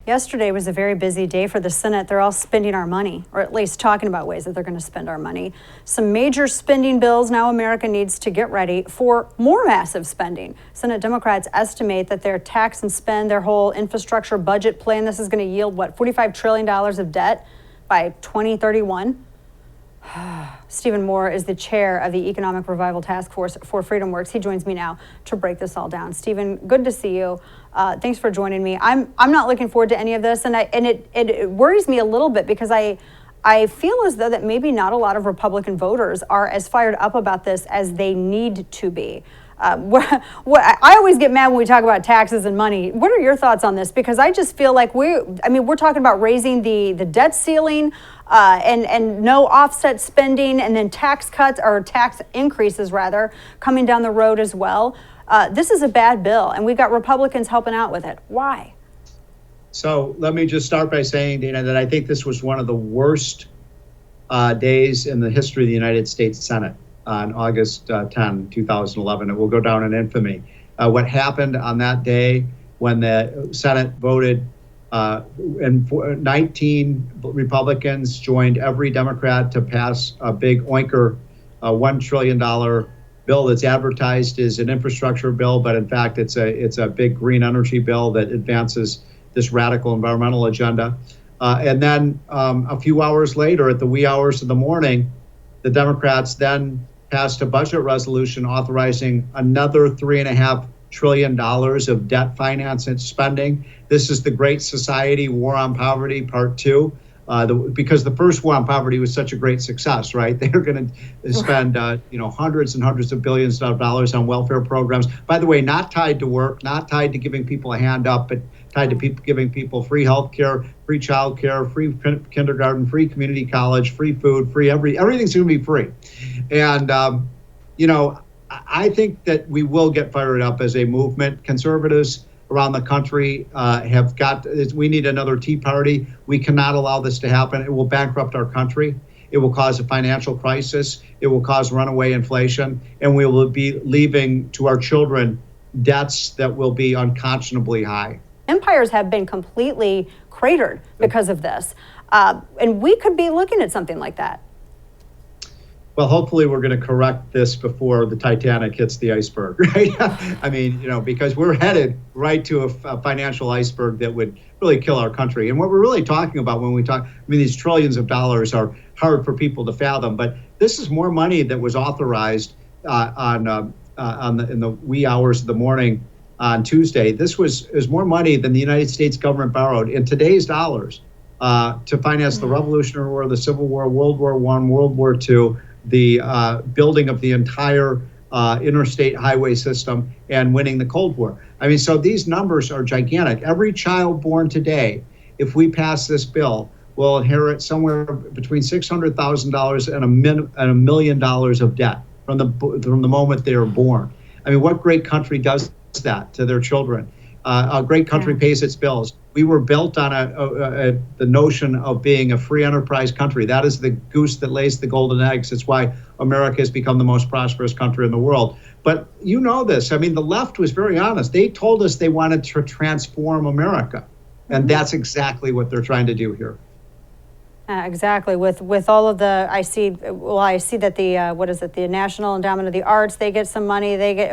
Yesterday was a very busy day for the Senate. They're all spending our money, or at least talking about ways that they're going to spend our money. Some major spending bills. Now America needs to get ready for more massive spending. Senate Democrats estimate that their tax and spend, their whole infrastructure budget plan, this is going to yield, what, $45 trillion of debt by 2031? Stephen Moore is the chair of the Economic Revival Task Force for FreedomWorks. He joins me now to break this all down. Stephen, good to see you. Thanks for joining me. I'm not looking forward to any of this, and it worries me a little bit because I feel as though that maybe not a lot of Republican voters are as fired up about this as they need to be. I always get mad when we talk about taxes and money. What are your thoughts on this? Because I just feel like we're talking about raising the debt ceiling and no offset spending, and then tax cuts or tax increases rather coming down the road as well. This is a bad bill, and we've got Republicans helping out with it. Why? So let me just start by saying, Dana, that I think this was one of the worst days in the history of the United States Senate. On August 10, 2011. It will go down in infamy. What happened on that day when the Senate voted and 19 Republicans joined every Democrat to pass a big oinker, $1 trillion bill that's advertised as an infrastructure bill, but in fact it's a big green energy bill that advances this radical environmental agenda. And then a few hours later, at the wee hours of the morning, the Democrats then passed a budget resolution authorizing another $3.5 trillion of debt finance and spending. This is the Great Society War on Poverty Part 2, because the first war on poverty was such a great success, right? They're going to spend hundreds and hundreds of billions of dollars on welfare programs. By the way, not tied to work, not tied to giving people a hand up, but tied to giving people free health care, free child care, free kindergarten, free community college, free food, free everything's going to be free. And, I think that we will get fired up as a movement. Conservatives around the country we need another Tea Party. We cannot allow this to happen. It will bankrupt our country. It will cause a financial crisis. It will cause runaway inflation. And we will be leaving to our children debts that will be unconscionably high. Empires have been completely cratered because of this. And we could be looking at something like that. Well, hopefully we're going to correct this before the Titanic hits the iceberg, right? I mean, because we're headed right to a financial iceberg that would really kill our country. And what we're really talking about when we talk, these trillions of dollars are hard for people to fathom, but this is more money that was authorized in the wee hours of the morning on Tuesday. This is more money than the United States government borrowed in today's dollars to finance the Revolutionary War, the Civil War, World War I, World War II, the building of the entire interstate highway system, and winning the Cold War. So these numbers are gigantic. Every child born today, if we pass this bill, will inherit somewhere between $600,000 and $1 million of debt from the moment they are born. What great country does that to their children? A great country pays its bills. We were built on the notion of being a free enterprise country. That is the goose that lays the golden eggs. It's why America has become the most prosperous country in the world. But you know this. The left was very honest. They told us they wanted to transform America. And that's exactly what they're trying to do here. Exactly. With all of the, I see that the National Endowment of the Arts, they get some money. They get,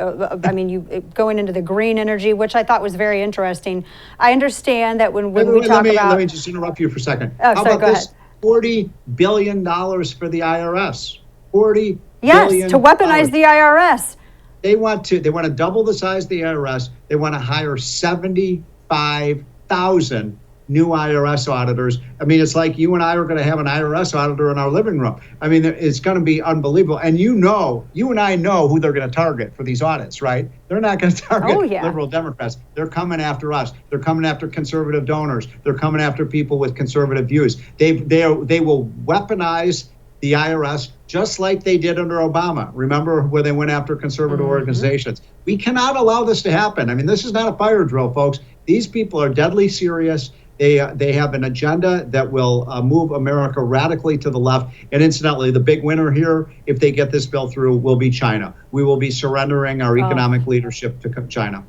you going into the green energy, which I thought was very interesting. I understand that when we talk about. Let me just interrupt you for a second. Oh, sorry, go ahead. $40 billion for the IRS. $40 billion. Yes, to weaponize the IRS. They want to double the size of the IRS. They want to hire 75,000 new IRS auditors. It's like you and I are going to have an IRS auditor in our living room. It's going to be unbelievable. And you and I know who they're going to target for these audits, right? They're not going to target liberal Democrats. They're coming after us. They're coming after conservative donors. They're coming after people with conservative views. They will weaponize the IRS just like they did under Obama. Remember where they went after conservative organizations? We cannot allow this to happen. This is not a fire drill, folks. These people are deadly serious. They have an agenda that will move America radically to the left. And incidentally, the big winner here, if they get this bill through, will be China. We will be surrendering our economic leadership to China.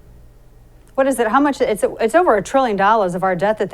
What is it? How much? It's over $1 trillion of our debt that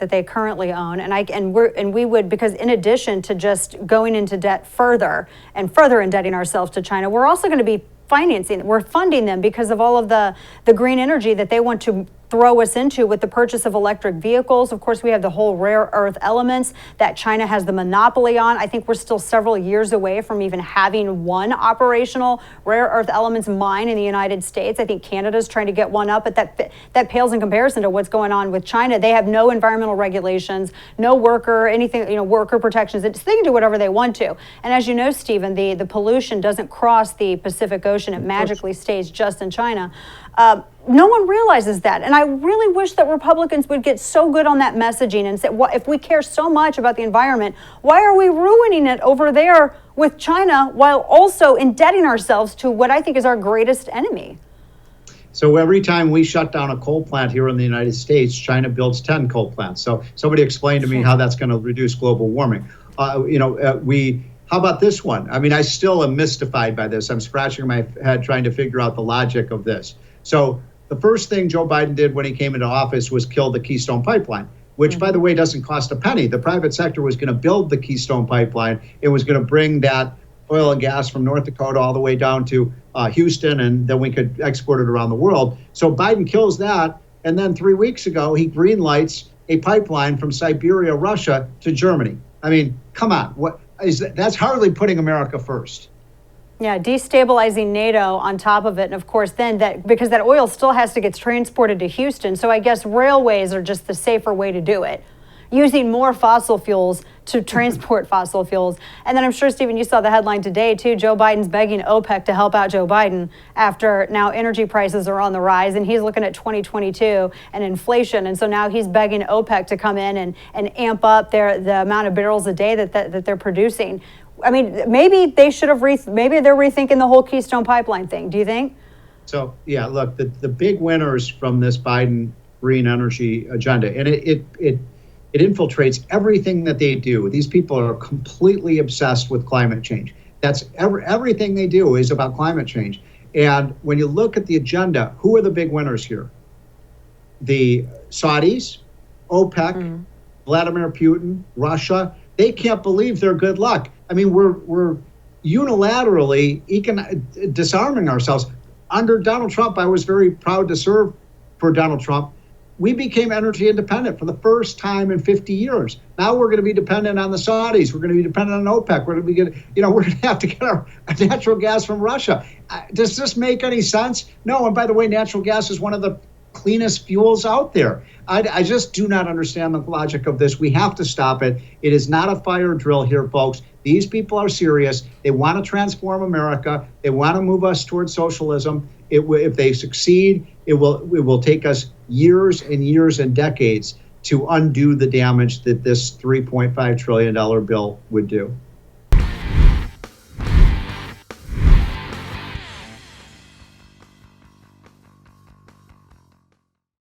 they currently own, and we would, because in addition to just going into debt further and further indebting ourselves to China, we're also going to be we're funding them because of all of the green energy that they want to throw us into with the purchase of electric vehicles. Of course, we have the whole rare earth elements that China has the monopoly on. I think we're still several years away from even having one operational rare earth elements mine in the United States. I think Canada's trying to get one up, but that pales in comparison to what's going on with China. They have no environmental regulations, no worker protections. They can do whatever they want to. And as you know, Stephen, the pollution doesn't cross the Pacific Ocean. It magically stays just in China. No one realizes that. And I really wish that Republicans would get so good on that messaging and say, if we care so much about the environment, why are we ruining it over there with China while also indebting ourselves to what I think is our greatest enemy? So every time we shut down a coal plant here in the United States, China builds 10 coal plants. So somebody explain to me how that's going to reduce global warming. How about this one? I mean, I still am mystified by this. I'm scratching my head trying to figure out the logic of this. So the first thing Joe Biden did when he came into office was kill the Keystone Pipeline, which, by the way, doesn't cost a penny. The private sector was going to build the Keystone Pipeline. It was going to bring that oil and gas from North Dakota all the way down to Houston, and then we could export it around the world. So Biden kills that. And then 3 weeks ago, he green lights a pipeline from Siberia, Russia to Germany. I mean, come on. That's hardly putting America first. Yeah, destabilizing NATO on top of it. And of course, then because that oil still has to get transported to Houston. So I guess railways are just the safer way to do it, using more fossil fuels to transport fossil fuels. And then I'm sure, Stephen, you saw the headline today, too. Joe Biden's begging OPEC to help out Joe Biden after now energy prices are on the rise. And he's looking at 2022 and inflation. And so now he's begging OPEC to come in and amp up the amount of barrels a day that they're producing. I mean, maybe they should have maybe they're rethinking the whole Keystone Pipeline thing. Do you think? So, yeah, look, the big winners from this Biden green energy agenda, and it infiltrates everything that they do. These people are completely obsessed with climate change. That's everything they do is about climate change. And when you look at the agenda, who are the big winners here? The Saudis, OPEC, Vladimir Putin, Russia. They can't believe their good luck. I mean, we're unilaterally disarming ourselves. Under Donald Trump, I was very proud to serve for Donald Trump. We became energy independent for the first time in 50 years. Now we're going to be dependent on the Saudis. We're going to be dependent on OPEC. We're going to have to get our natural gas from Russia. Does this make any sense? No. And by the way, natural gas is one of the cleanest fuels out there. I just do not understand the logic of this. We have to stop it. It is not a fire drill here, folks. These people are serious. They want to transform America. They want to move us towards socialism. If they succeed, it will take us years and years and decades to undo the damage that this $3.5 trillion bill would do.